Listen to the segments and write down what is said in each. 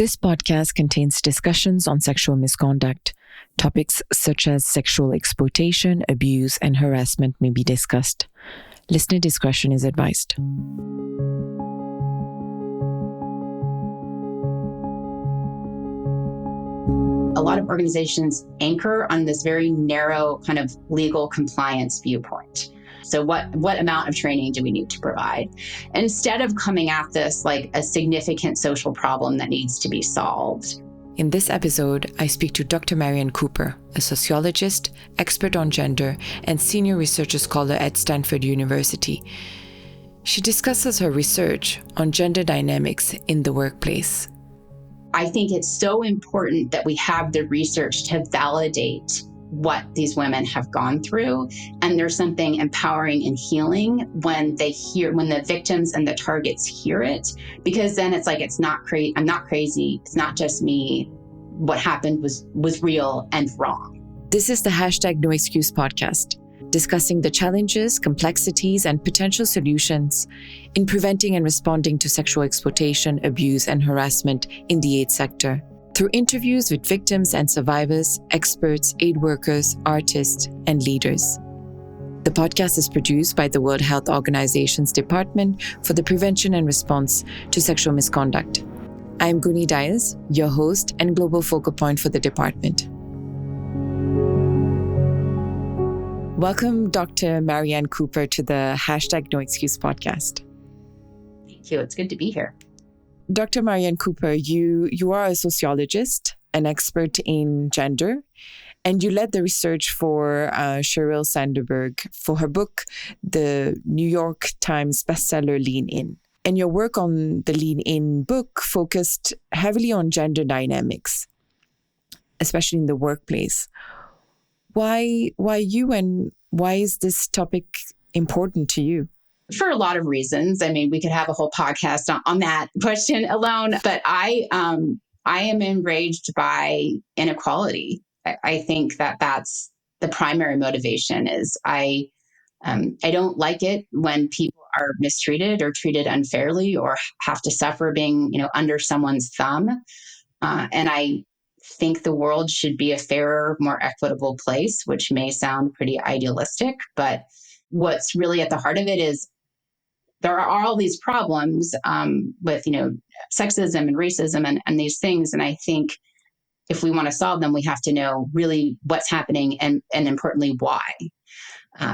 This podcast contains discussions on sexual misconduct. Topics such as sexual exploitation, abuse, and harassment may be discussed. Listener discretion is advised. A lot of organizations anchor on this very narrow kind of legal compliance viewpoint. So what amount of training do we need to provide? Instead of coming at this like a significant social problem that needs to be solved. In this episode, I speak to Dr. Marianne Cooper, a sociologist, expert on gender, and senior research scholar at Stanford University. She discusses her research on gender dynamics in the workplace. I think it's so important that we have the research to validate what these women have gone through. And there's something empowering and healing when the victims and the targets hear it, because then it's like, I'm not crazy. It's not just me. What happened was real and wrong. This is the #No Excuse podcast, discussing the challenges, complexities, and potential solutions in preventing and responding to sexual exploitation, abuse, and harassment in the aid sector, through interviews with victims and survivors, experts, aid workers, artists, and leaders. The podcast is produced by the World Health Organization's Department for the Prevention and Response to Sexual Misconduct. I am Guni Dias, your host and global focal point for the department. Welcome, Dr. Marianne Cooper, to the #No Excuse podcast. Thank you. It's good to be here. Dr. Marianne Cooper, you are a sociologist, an expert in gender, and you led the research for Sheryl Sandberg for her book, the New York Times bestseller Lean In. And your work on the Lean In book focused heavily on gender dynamics, especially in the workplace. Why you, and why is this topic important to you? For a lot of reasons. I mean, we could have a whole podcast on that question alone, but I am enraged by inequality. I think that's the primary motivation. Is I don't like it when people are mistreated or treated unfairly or have to suffer being, under someone's thumb. And I think the world should be a fairer, more equitable place, which may sound pretty idealistic, but what's really at the heart of it is there are all these problems with, sexism and racism and these things. And I think if we want to solve them, we have to know really what's happening and importantly, why.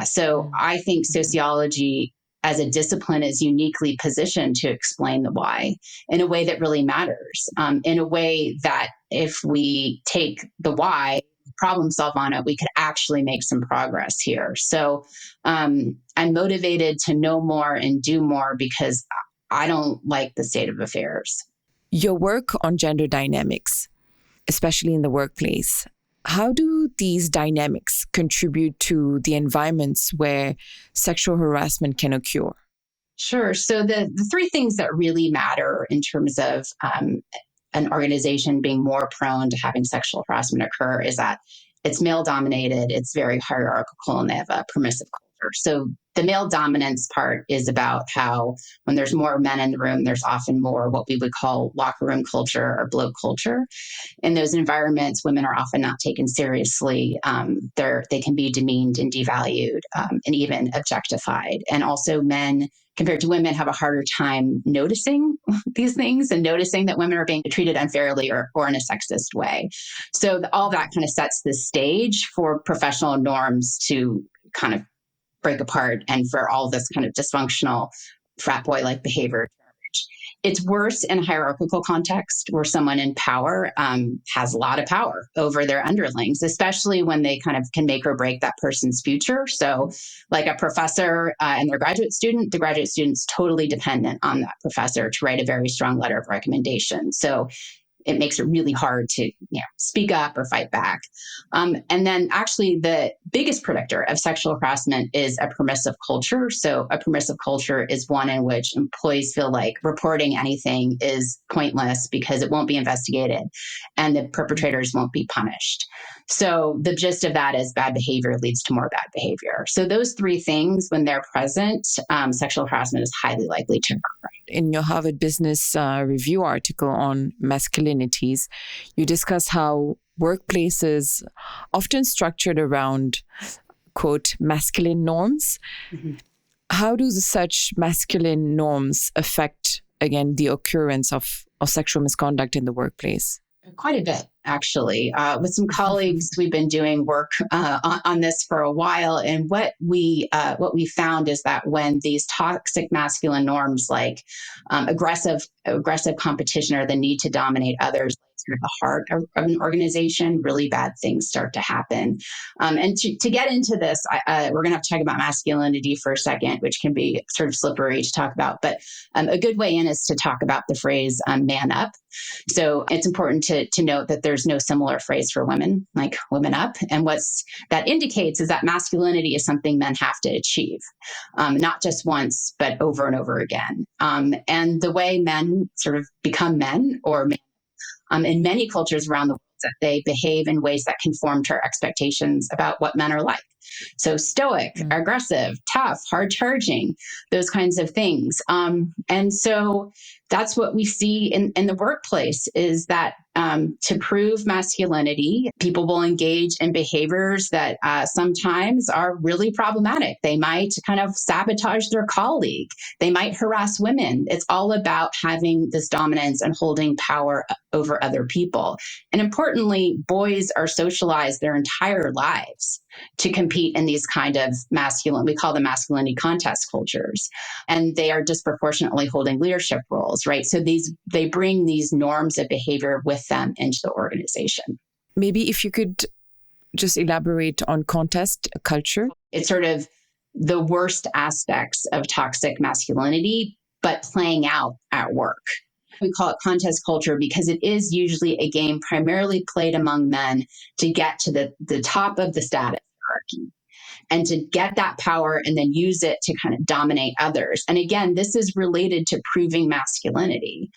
So I think sociology as a discipline is uniquely positioned to explain the why in a way that really matters, in a way that if we take the why, problem solve on it, we could actually make some progress here. So I'm motivated to know more and do more because I don't like the state of affairs. Your work on gender dynamics, especially in the workplace, how do these dynamics contribute to the environments where sexual harassment can occur? Sure. So the three things that really matter in terms of an organization being more prone to having sexual harassment occur is that it's male dominated, it's very hierarchical, and they have a permissive culture. So the male dominance part is about how when there's more men in the room, there's often more what we would call locker room culture or bloat culture. In those environments, women are often not taken seriously. They can be demeaned and devalued and even objectified. And also men, compared to women, have a harder time noticing these things and noticing that women are being treated unfairly or in a sexist way. So all that kind of sets the stage for professional norms to kind of break apart and for all this kind of dysfunctional frat boy-like behavior. It's worse in a hierarchical context where someone in power has a lot of power over their underlings, especially when they kind of can make or break that person's future. So like a professor and their graduate student, the graduate student's totally dependent on that professor to write a very strong letter of recommendation. So it makes it really hard to speak up or fight back. And then actually the biggest predictor of sexual harassment is a permissive culture. So a permissive culture is one in which employees feel like reporting anything is pointless because it won't be investigated and the perpetrators won't be punished. So the gist of that is bad behavior leads to more bad behavior. So those three things, when they're present, sexual harassment is highly likely to occur. In your Harvard Business Review article on masculinities, you discuss how workplaces often structured around, quote, masculine norms. Mm-hmm. How do such masculine norms affect, again, the occurrence of sexual misconduct in the workplace? Quite a bit, actually. With some colleagues, we've been doing work on this for a while, and what we found is that when these toxic masculine norms, like aggressive competition or the need to dominate others, at the heart of an organization, really bad things start to happen. And to get into this, we're going to have to talk about masculinity for a second, which can be sort of slippery to talk about. But a good way in is to talk about the phrase "man up." So it's important to note that there's no similar phrase for women, like women up. And what's that indicates is that masculinity is something men have to achieve, not just once, but over and over again. And the way men sort of become men or men, in many cultures around the world, that they behave in ways that conform to our expectations about what men are like. So stoic, aggressive, tough, hard charging, those kinds of things. And so that's what we see in the workplace is that to prove masculinity, people will engage in behaviors that sometimes are really problematic. They might kind of sabotage their colleague. They might harass women. It's all about having this dominance and holding power over other people. And importantly, boys are socialized their entire lives to compete in these kind of we call them masculinity contest cultures. And they are disproportionately holding leadership roles, right? So they bring these norms of behavior with them into the organization. Maybe if you could just elaborate on contest culture. It's sort of the worst aspects of toxic masculinity, but playing out at work. We call it contest culture because it is usually a game primarily played among men to get to the top of the status hierarchy and to get that power and then use it to kind of dominate others. And again, this is related to proving masculinity,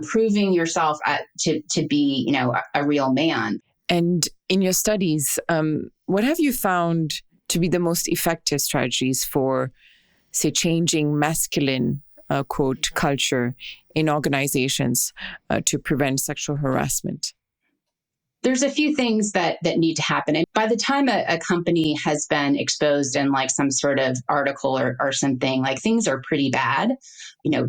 proving yourself to be, a real man. And in your studies, what have you found to be the most effective strategies for, say, changing masculine, quote, culture in organizations to prevent sexual harassment? There's a few things that need to happen. And by the time a company has been exposed in like some sort of article or something, like things are pretty bad.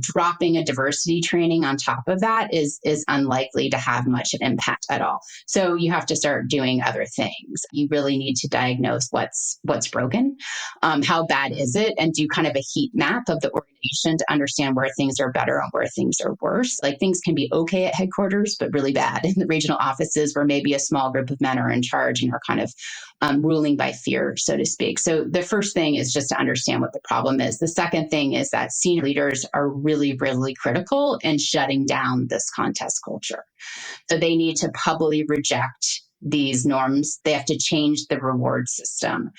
Dropping a diversity training on top of that is unlikely to have much of an impact at all. So you have to start doing other things. You really need to diagnose what's broken, how bad is it, and do kind of a heat map of the organization to understand where things are better and where things are worse. Like things can be okay at headquarters, but really bad in the regional offices where maybe a small group of men are in charge and are kind of ruling by fear, so to speak. So the first thing is just to understand what the problem is. The second thing is that senior leaders are really, really critical in shutting down this contest culture. So they need to publicly reject these norms. They have to change the reward system.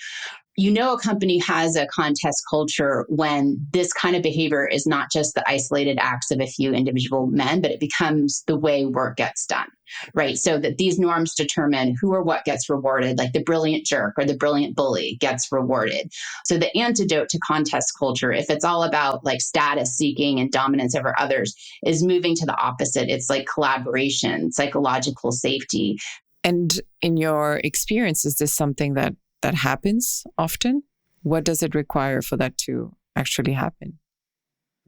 A company has a contest culture when this kind of behavior is not just the isolated acts of a few individual men, but it becomes the way work gets done, right? So that these norms determine who or what gets rewarded, like the brilliant jerk or the brilliant bully gets rewarded. So the antidote to contest culture, if it's all about like status seeking and dominance over others, is moving to the opposite. It's like collaboration, psychological safety. And in your experience, is this something that happens often? What does it require for that to actually happen?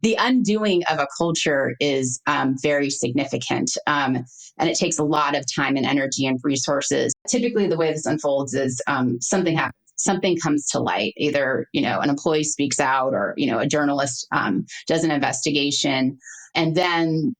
The undoing of a culture is very significant, and it takes a lot of time and energy and resources. Typically, the way this unfolds is something happens. Something comes to light. Either an employee speaks out, or a journalist does an investigation, and then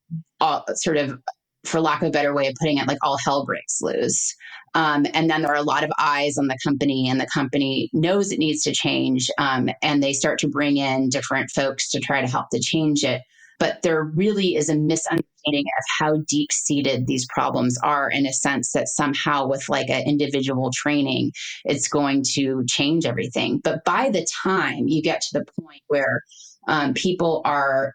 sort of, for lack of a better way of putting it, like all hell breaks loose. And then there are a lot of eyes on the company, and the company knows it needs to change. And they start to bring in different folks to try to help to change it. But there really is a misunderstanding of how deep-seated these problems are, in a sense that somehow with like an individual training, it's going to change everything. But by the time you get to the point where people are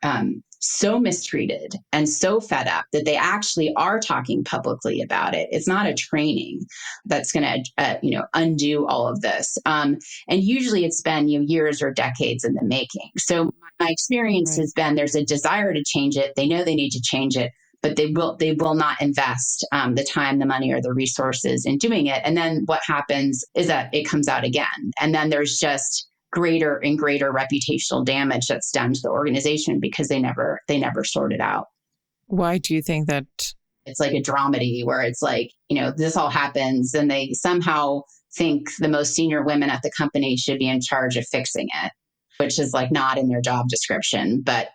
so mistreated and so fed up that they actually are talking publicly about it. It's not a training that's going to, undo all of this. And usually it's been years or decades in the making. So my experience has been there's a desire to change it. They know they need to change it, but they will not invest the time, the money, or the resources in doing it. And then what happens is that it comes out again. And then there's just greater and greater reputational damage that's done to the organization because they never sort it out. Why do you think that? It's like a dramedy where it's like, this all happens and they somehow think the most senior women at the company should be in charge of fixing it, which is like not in their job description. But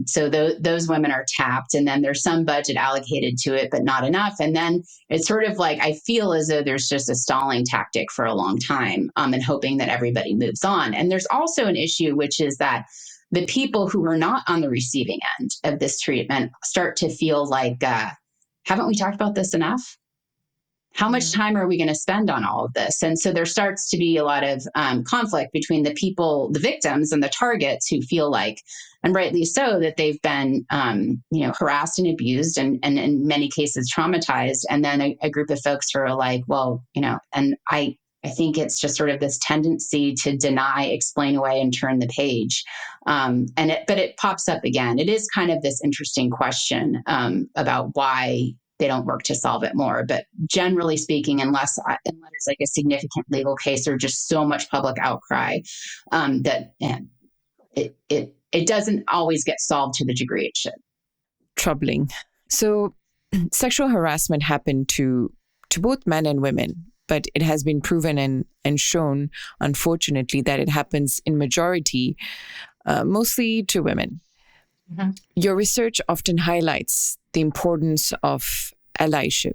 so those women are tapped, and then there's some budget allocated to it, but not enough. And then it's sort of like, I feel as though there's just a stalling tactic for a long time and hoping that everybody moves on. And there's also an issue, which is that the people who are not on the receiving end of this treatment start to feel like, haven't we talked about this enough? How much time are we going to spend on all of this? And so there starts to be a lot of conflict between the people, the victims and the targets who feel like, and rightly so, that they've been, harassed and abused and in many cases traumatized. And then a group of folks who are like, well, and I think it's just sort of this tendency to deny, explain away, and turn the page. But it pops up again. It is kind of this interesting question about why they don't work to solve it more. But generally speaking, unless it's like a significant legal case or just so much public outcry, that it doesn't always get solved to the degree it should. Troubling. So sexual harassment happened to both men and women, but it has been proven and shown, unfortunately, that it happens in majority, mostly to women. Mm-hmm. Your research often highlights the importance of allyship.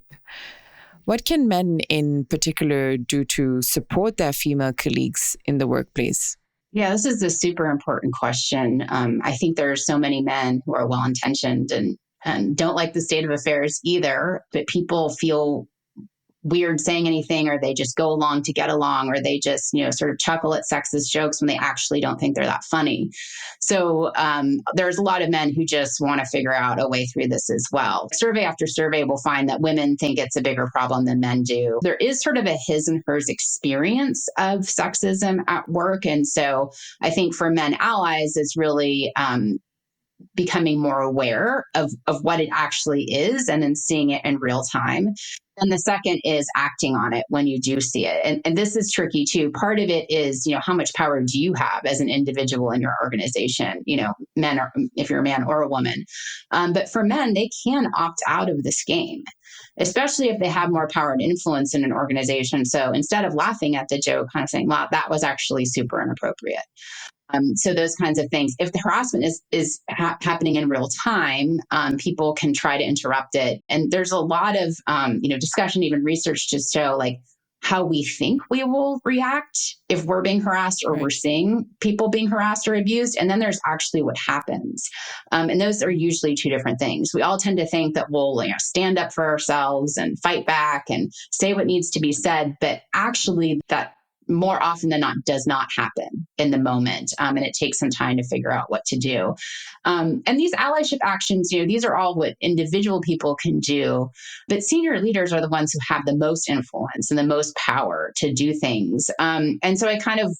What can men in particular do to support their female colleagues in the workplace? Yeah, this is a super important question. I think there are so many men who are well-intentioned and don't like the state of affairs either, but people feel weird saying anything, or they just go along to get along, or they just, sort of chuckle at sexist jokes when they actually don't think they're that funny. So there's a lot of men who just want to figure out a way through this as well. Survey after survey will find that women think it's a bigger problem than men do. There is sort of a his and hers experience of sexism at work. And so I think for men allies, it's really becoming more aware of what it actually is and then seeing it in real time. And the second is acting on it when you do see it. And this is tricky too. Part of it is, how much power do you have as an individual in your organization? Men, or if you're a man or a woman. But for men, they can opt out of this game, especially if they have more power and influence in an organization. So instead of laughing at the joke, kind of saying, wow, that was actually super inappropriate. So those kinds of things. If the harassment is happening in real time, people can try to interrupt it. And there's a lot of discussion, even research to show like how we think we will react if we're being harassed or we're seeing people being harassed or abused. And then there's actually what happens. And those are usually two different things. We all tend to think that we'll stand up for ourselves and fight back and say what needs to be said. But actually that more often than not does not happen in the moment. And it takes some time to figure out what to do. And these allyship actions, these are all what individual people can do. But senior leaders are the ones who have the most influence and the most power to do things. And so I kind of,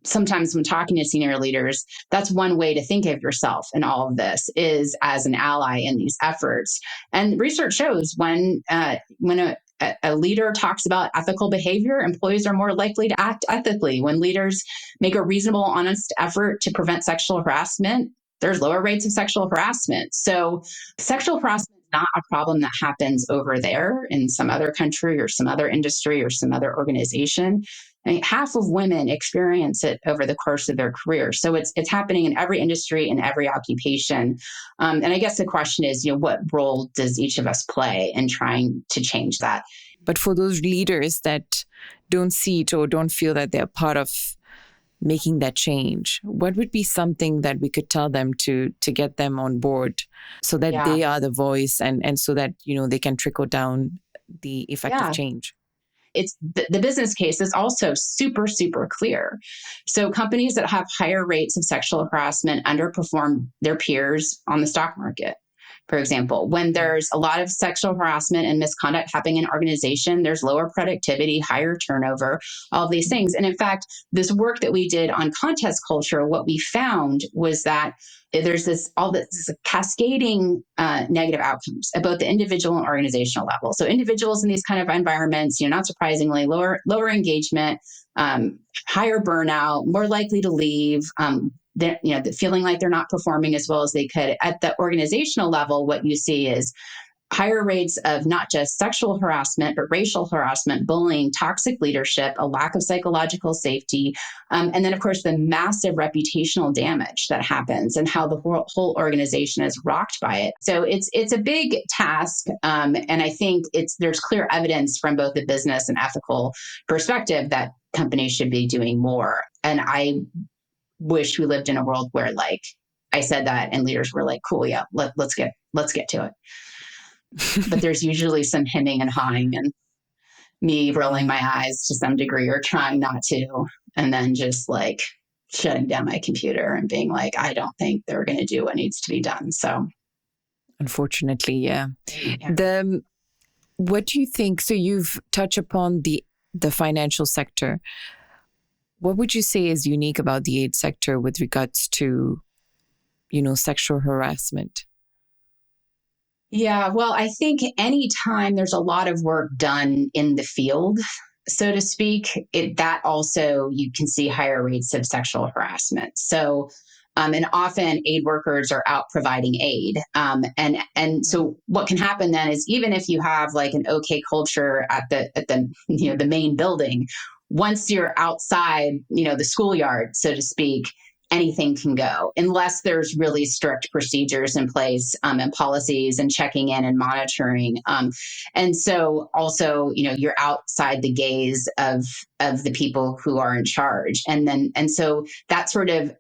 sometimes when talking to senior leaders, that's one way to think of yourself in all of this is as an ally in these efforts. And research shows when a leader talks about ethical behavior, employees are more likely to act ethically. When leaders make a reasonable, honest effort to prevent sexual harassment, there's lower rates of sexual harassment. So sexual harassment is not a problem that happens over there in some other country or some other industry or some other organization. I mean, half of women experience it over the course of their career. So it's happening in every industry and every occupation. And I guess the question is, what role does each of us play in trying to change that? But for those leaders that don't see it or don't feel that they're part of making that change, what would be something that we could tell them to get them on board so that they are the voice and so that, they can trickle down the effect of change? It's the business case is also super, super clear. So companies that have higher rates of sexual harassment underperform their peers on the stock market. For example, when there's a lot of sexual harassment and misconduct happening in an organization, there's lower productivity, higher turnover, all of these things. And in fact, this work that we did on contest culture, what we found was that there's this cascading negative outcomes at both the individual and organizational level. So individuals in these kind of environments, not surprisingly, lower engagement, higher burnout, more likely to leave, feeling like they're not performing as well as they could. At the organizational level, what you see is higher rates of not just sexual harassment, but racial harassment, bullying, toxic leadership, a lack of psychological safety, and then, of course, the massive reputational damage that happens and how the whole organization is rocked by it. So it's a big task, and I think there's clear evidence from both the business and ethical perspective that companies should be doing more. And I wish we lived in a world where, like, I said that and leaders were like, cool, yeah, let's get to it. But there's usually some hemming and hawing and me rolling my eyes to some degree or trying not to, and then just like shutting down my computer and being like, I don't think they're going to do what needs to be done. So unfortunately, yeah. What do you think? So you've touched upon the financial sector. What would you say is unique about the aid sector with regards to, sexual harassment? Yeah, well, I think anytime there's a lot of work done in the field, so to speak, that also you can see higher rates of sexual harassment. So, and often aid workers are out providing aid, and so what can happen then is even if you have like an okay culture at the the main building, once you're outside the schoolyard, so to speak, anything can go unless there's really strict procedures in place, and policies and checking in and monitoring. And so also, you're outside the gaze of the people who are in charge. And so that sort of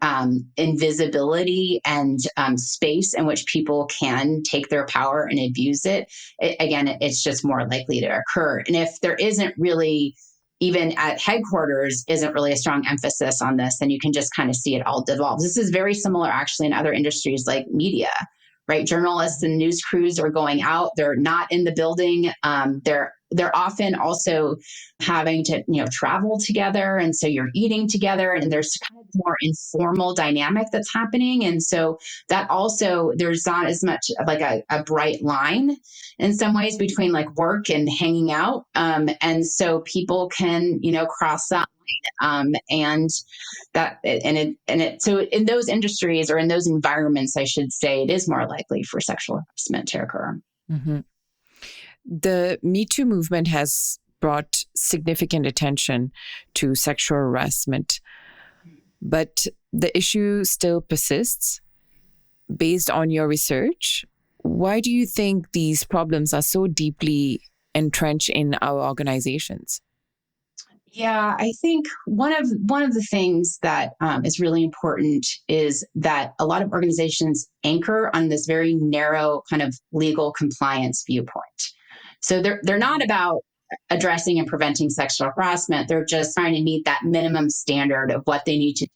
invisibility and space in which people can take their power and abuse it's just more likely to occur. And if there isn't really, even at headquarters, isn't really a strong emphasis on this, then you can just kind of see it all devolve. This is very similar actually in other industries like media, right? Journalists and news crews are going out. They're not in the building. They're often also having to, travel together. And so you're eating together and there's kind of more informal dynamic that's happening. And so that also, there's not as much of like a bright line in some ways between like work and hanging out. And so people can, cross that line. So in those industries or in those environments, I should say, it is more likely for sexual harassment to occur. Mm-hmm. The Me Too movement has brought significant attention to sexual harassment, but the issue still persists. Based on your research, why do you think these problems are so deeply entrenched in our organizations? Yeah, I think one of the things that is really important is that a lot of organizations anchor on this very narrow kind of legal compliance viewpoint. So they're not about addressing and preventing sexual harassment. They're just trying to meet that minimum standard of what they need to do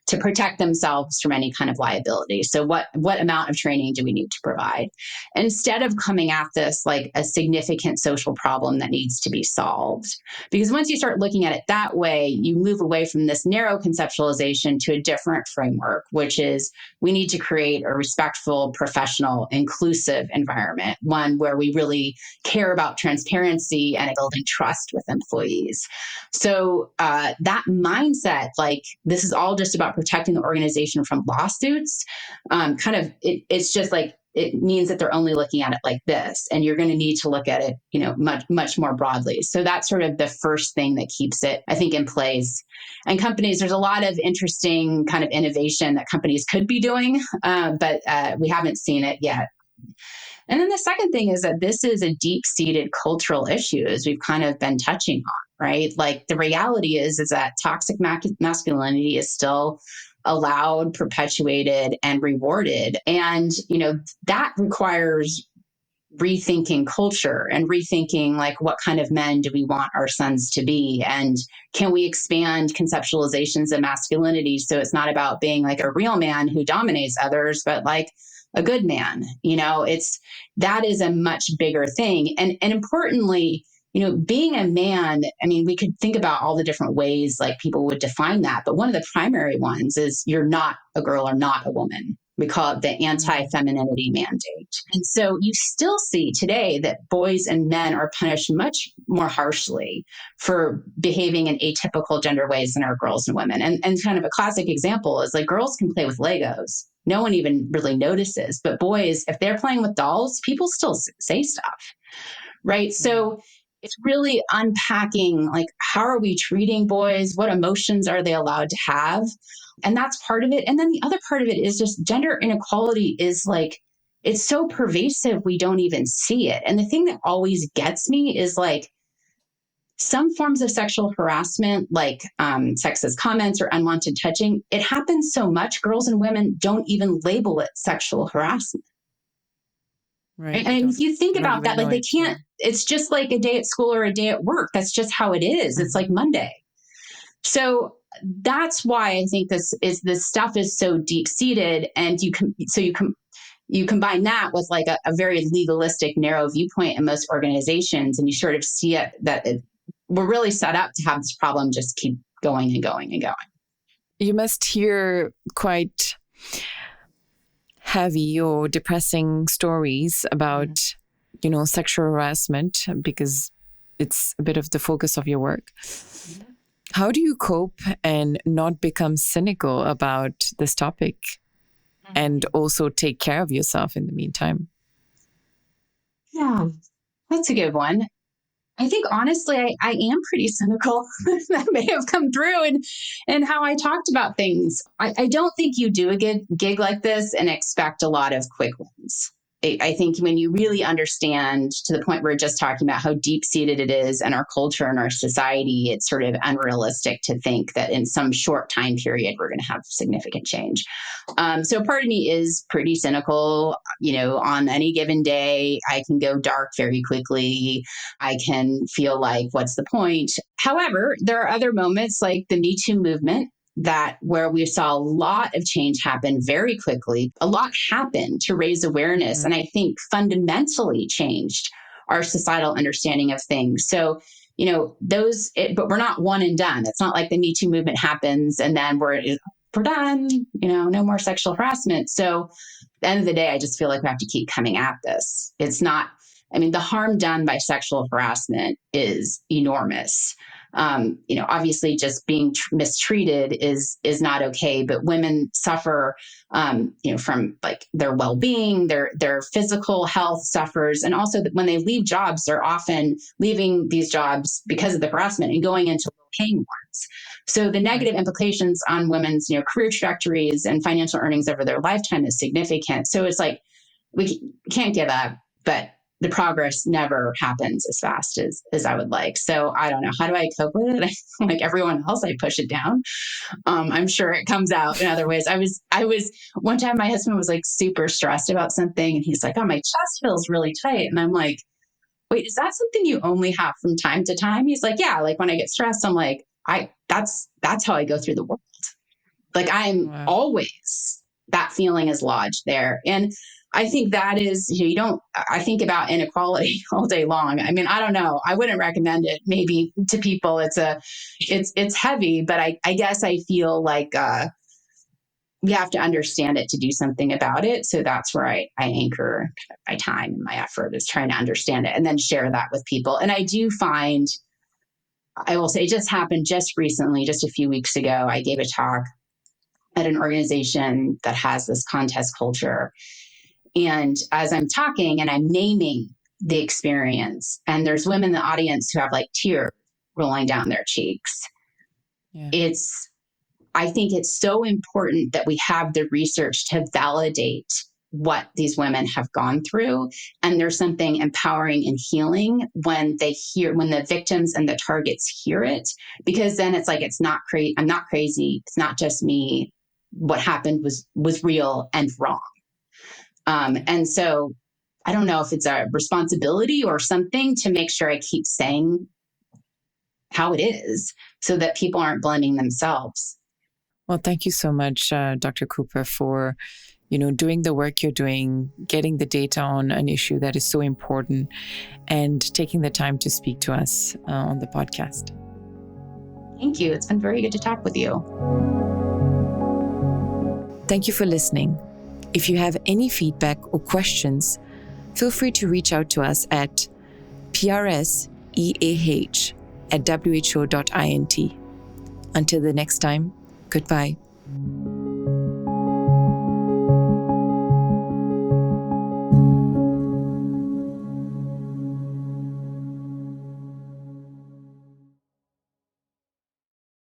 to protect themselves from any kind of liability. So what amount of training do we need to provide? Instead of coming at this like a significant social problem that needs to be solved. Because once you start looking at it that way, you move away from this narrow conceptualization to a different framework, which is we need to create a respectful, professional, inclusive environment, one where we really care about transparency and building trust with employees. So that mindset, like this is all just about protecting the organization from lawsuits, it's just like, it means that they're only looking at it like this, and you're going to need to look at it, much, much more broadly. So that's sort of the first thing that keeps it, I think, in place. And companies, there's a lot of interesting kind of innovation that companies could be doing, but we haven't seen it yet. And then the second thing is that this is a deep-seated cultural issue, as we've kind of been touching on, right? Like the reality is that toxic masculinity is still allowed, perpetuated, and rewarded. And, that requires rethinking culture and rethinking like what kind of men do we want our sons to be, and can we expand conceptualizations of masculinity so it's not about being like a real man who dominates others, but like a good man. It's that is a much bigger thing. And importantly, being a man, I mean, we could think about all the different ways like people would define that, but one of the primary ones is you're not a girl or not a woman. We call it the anti-femininity mandate. And so you still see today that boys and men are punished much more harshly for behaving in atypical gender ways than are girls and women. And kind of a classic example is like girls can play with Legos. No one even really notices. But boys, if they're playing with dolls, people still say stuff, right? So it's really unpacking, like, how are we treating boys? What emotions are they allowed to have? And that's part of it. And then the other part of it is just gender inequality is like, it's so pervasive, we don't even see it. And the thing that always gets me is like some forms of sexual harassment, like sexist comments or unwanted touching, it happens so much, girls and women don't even label it sexual harassment. Right. And if you think about that, like they can't, yeah. It's just like a day at school or a day at work. That's just how it is. It's like Monday. So that's why I think this stuff is so deep seated, and you combine that with like a very legalistic, narrow viewpoint in most organizations, and you sort of see it that we're really set up to have this problem just keep going and going and going. You must hear quite heavy or depressing stories about, sexual harassment, because it's a bit of the focus of your work. How do you cope and not become cynical about this topic and also take care of yourself in the meantime? Yeah, that's a good one. I think honestly, I am pretty cynical. That may have come through in how I talked about things. I don't think you do a gig like this and expect a lot of quick wins. I think when you really understand, to the point we're just talking about, how deep-seated it is in our culture and our society, it's sort of unrealistic to think that in some short time period we're going to have significant change. So part of me is pretty cynical. On any given day, I can go dark very quickly. I can feel like, what's the point? However, there are other moments like the Me Too movement, where we saw a lot of change happen very quickly. A lot happened to raise awareness, and I think fundamentally changed our societal understanding of things. So, but we're not one and done. It's not like the Me Too movement happens and then we're done, no more sexual harassment. So at the end of the day, I just feel like we have to keep coming at this. It's not, the harm done by sexual harassment is enormous. Obviously just being mistreated is not okay, but women suffer, from like their well-being, their physical health suffers. And also that when they leave jobs, they're often leaving these jobs because of the harassment and going into low-paying ones. So the negative implications on women's, career trajectories and financial earnings over their lifetime is significant. So it's like, we can't give up, but the progress never happens as fast as I would like. So I don't know. How do I cope with it? Like everyone else, I push it down. I'm sure it comes out in other ways. I was one time, my husband was like super stressed about something, and he's like, "Oh, my chest feels really tight." And I'm like, "Wait, is that something you only have from time to time?" He's like, "Yeah, like when I get stressed, I'm like, that's how I go through the world. Like I'm always, that feeling is lodged there." And I think that is, I think about inequality all day long. I don't know. I wouldn't recommend it maybe to people. It's heavy, but I guess I feel like we have to understand it to do something about it. So that's where I anchor my time and my effort, is trying to understand it and then share that with people. And I do find, I will say, it just happened just recently, just a few weeks ago, I gave a talk at an organization that has this contest culture. And as I'm talking and I'm naming the experience, and there's women in the audience who have like tears rolling down their cheeks. Yeah. I think it's so important that we have the research to validate what these women have gone through. And there's something empowering and healing when the victims and the targets hear it, because then it's like, I'm not crazy. It's not just me. What happened was real and wrong. And so I don't know if it's a responsibility or something to make sure I keep saying how it is so that people aren't blaming themselves. Well, thank you so much, Dr. Cooper, for doing the work you're doing, getting the data on an issue that is so important, and taking the time to speak to us on the podcast. Thank you. It's been very good to talk with you. Thank you for listening. If you have any feedback or questions, feel free to reach out to us at prseah@who.int. Until the next time, goodbye.